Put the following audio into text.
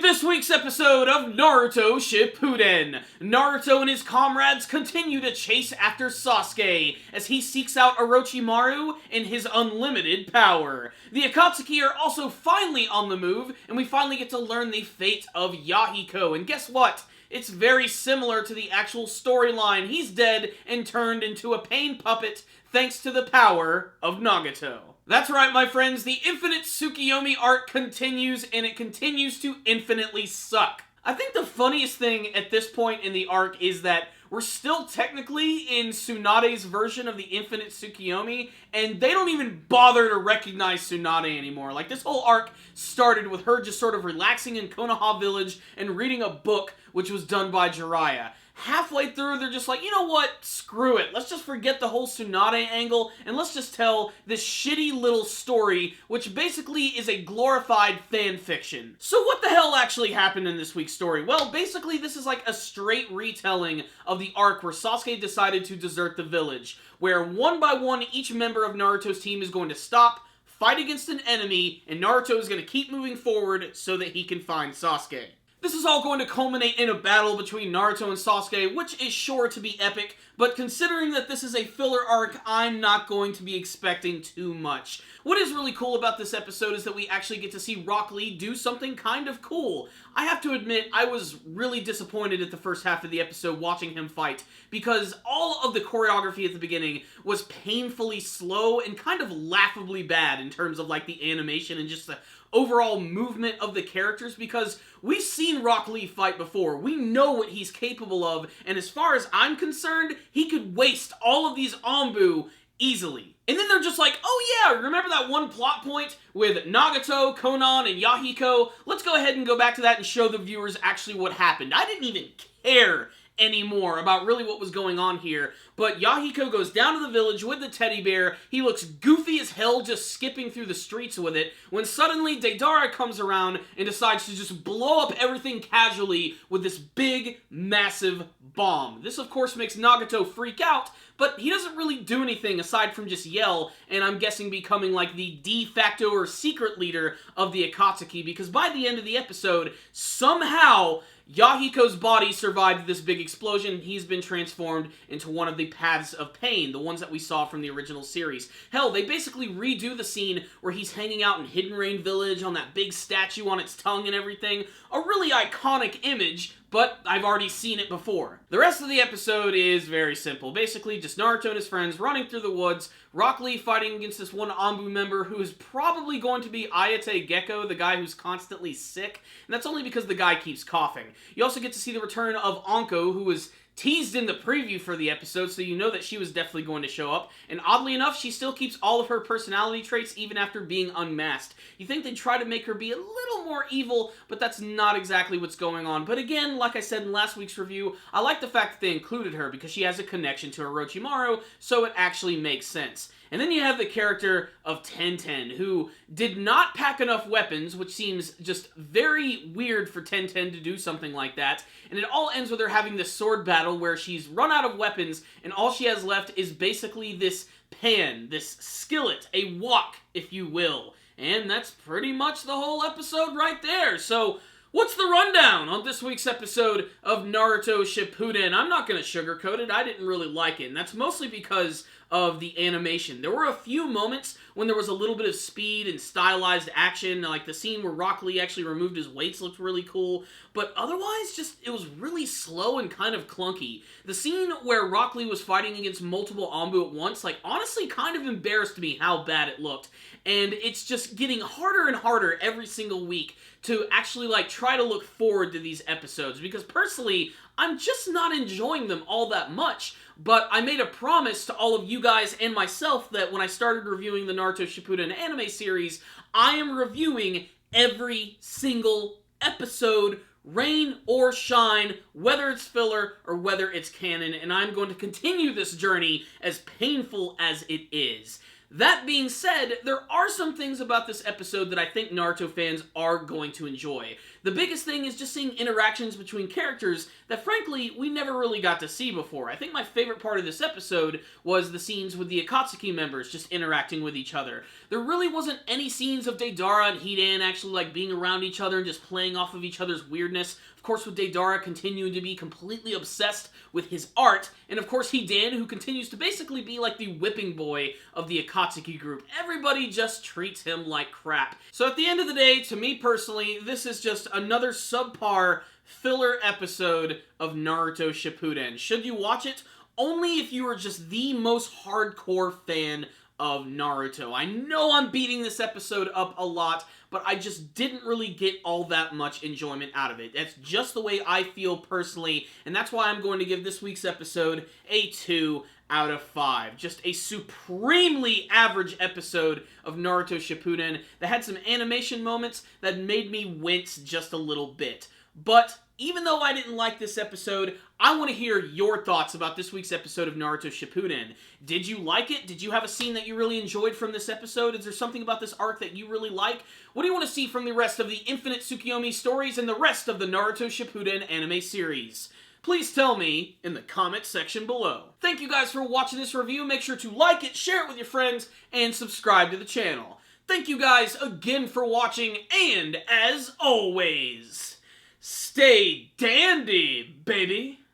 this week's episode of Naruto Shippuden, Naruto and his comrades continue to chase after Sasuke as he seeks out Orochimaru in his unlimited power. The Akatsuki are also finally on the move, and we finally get to learn the fate of Yahiko. And guess what? It's very similar to the actual storyline. He's dead and turned into a pain puppet thanks to the power of Nagato. That's right, my friends, the Infinite Tsukiyomi arc continues, and it continues to infinitely suck. I think the funniest thing at this point in the arc is that we're still technically in Tsunade's version of the Infinite Tsukiyomi, and they don't even bother to recognize Tsunade anymore. Like, this whole arc started with her just sort of relaxing in Konoha Village and reading a book, which was done by Jiraiya. Halfway through, they're just like, you know what? Screw it. Let's just forget the whole Tsunade angle, and let's just tell this shitty little story, which basically is a glorified fan fiction. So what the hell actually happened in this week's story? Well, basically, this is like a straight retelling of the arc where Sasuke decided to desert the village, where one by one, each member of Naruto's team is going to stop, fight against an enemy, and Naruto is going to keep moving forward so that he can find Sasuke. This is all going to culminate in a battle between Naruto and Sasuke, which is sure to be epic, but considering that this is a filler arc, I'm not going to be expecting too much. What is really cool about this episode is that we actually get to see Rock Lee do something kind of cool. I have to admit, I was really disappointed at the first half of the episode watching him fight, because all of the choreography at the beginning was painfully slow and kind of laughably bad in terms of like the animation and just the overall movement of the characters, because we've seen Rock Lee fight before. We know what he's capable of, and as far as I'm concerned, he could waste all of these Anbu easily. And then they're just like, oh yeah, remember that one plot point with Nagato, Konan, and Yahiko? Let's go ahead and go back to that and show the viewers actually what happened. I didn't even care anymore about really what was going on here, but Yahiko goes down to the village with the teddy bear. He looks goofy as hell just skipping through the streets with it, when suddenly Deidara comes around and decides to just blow up everything casually with this big, massive bomb. This, of course, makes Nagato freak out, but he doesn't really do anything aside from just yell, and I'm guessing becoming like the de facto or secret leader of the Akatsuki, because by the end of the episode, somehow Yahiko's body survived this big explosion. He's been transformed into one of the paths of pain, the ones that we saw from the original series. Hell, they basically redo the scene where he's hanging out in Hidden Rain Village on that big statue on its tongue and everything. A really iconic image, but I've already seen it before. The rest of the episode is very simple. Basically, just Naruto and his friends running through the woods, Rock Lee fighting against this one Anbu member who is probably going to be Ayate Gecko, the guy who's constantly sick, and that's only because the guy keeps coughing. You also get to see the return of Anko, who was teased in the preview for the episode, so you know that she was definitely going to show up. And oddly enough, she still keeps all of her personality traits even after being unmasked. You think they'd try to make her be a little more evil, but that's not exactly what's going on. But again, like I said in last week's review, I like the fact that they included her because she has a connection to Orochimaru, so it actually makes sense. And then you have the character of Tenten, who did not pack enough weapons, which seems just very weird for Tenten to do something like that. And it all ends with her having this sword battle where she's run out of weapons, and all she has left is basically this pan, this skillet, a wok, if you will. And that's pretty much the whole episode right there. So what's the rundown on this week's episode of Naruto Shippuden? I'm not going to sugarcoat it. I didn't really like it, and that's mostly because of the animation. There were a few moments when there was a little bit of speed and stylized action, like the scene where Rock Lee actually removed his weights looked really cool, but otherwise, just, it was really slow and kind of clunky. The scene where Rock Lee was fighting against multiple Anbu at once, like, honestly kind of embarrassed me how bad it looked, and it's just getting harder and harder every single week to actually, like, try to look forward to these episodes, because personally, I'm just not enjoying them all that much. But I made a promise to all of you guys and myself that when I started reviewing the Naruto Shippuden anime series, I am reviewing every single episode, rain or shine, whether it's filler or whether it's canon, and I'm going to continue this journey as painful as it is. That being said, there are some things about this episode that I think Naruto fans are going to enjoy. The biggest thing is just seeing interactions between characters that frankly we never really got to see before. I think my favorite part of this episode was the scenes with the Akatsuki members just interacting with each other. There really wasn't any scenes of Deidara and Hidan actually like being around each other and just playing off of each other's weirdness. Of course, with Deidara continuing to be completely obsessed with his art, and of course Hidan, who continues to basically be like the whipping boy of the Akatsuki group. Everybody just treats him like crap. So at the end of the day, to me personally, this is just another subpar filler episode of Naruto Shippuden. Should you watch it? Only if you are just the most hardcore fan of Naruto. I know I'm beating this episode up a lot, but I just didn't really get all that much enjoyment out of it. That's just the way I feel personally, and that's why I'm going to give this week's episode a 2 out of 5. Just a supremely average episode of Naruto Shippuden that had some animation moments that made me wince just a little bit. But even though I didn't like this episode, I want to hear your thoughts about this week's episode of Naruto Shippuden. Did you like it? Did you have a scene that you really enjoyed from this episode? Is there something about this arc that you really like? What do you want to see from the rest of the Infinite Tsukiyomi stories and the rest of the Naruto Shippuden anime series? Please tell me in the comment section below. Thank you guys for watching this review. Make sure to like it, share it with your friends, and subscribe to the channel. Thank you guys again for watching, and as always, stay dandy, baby!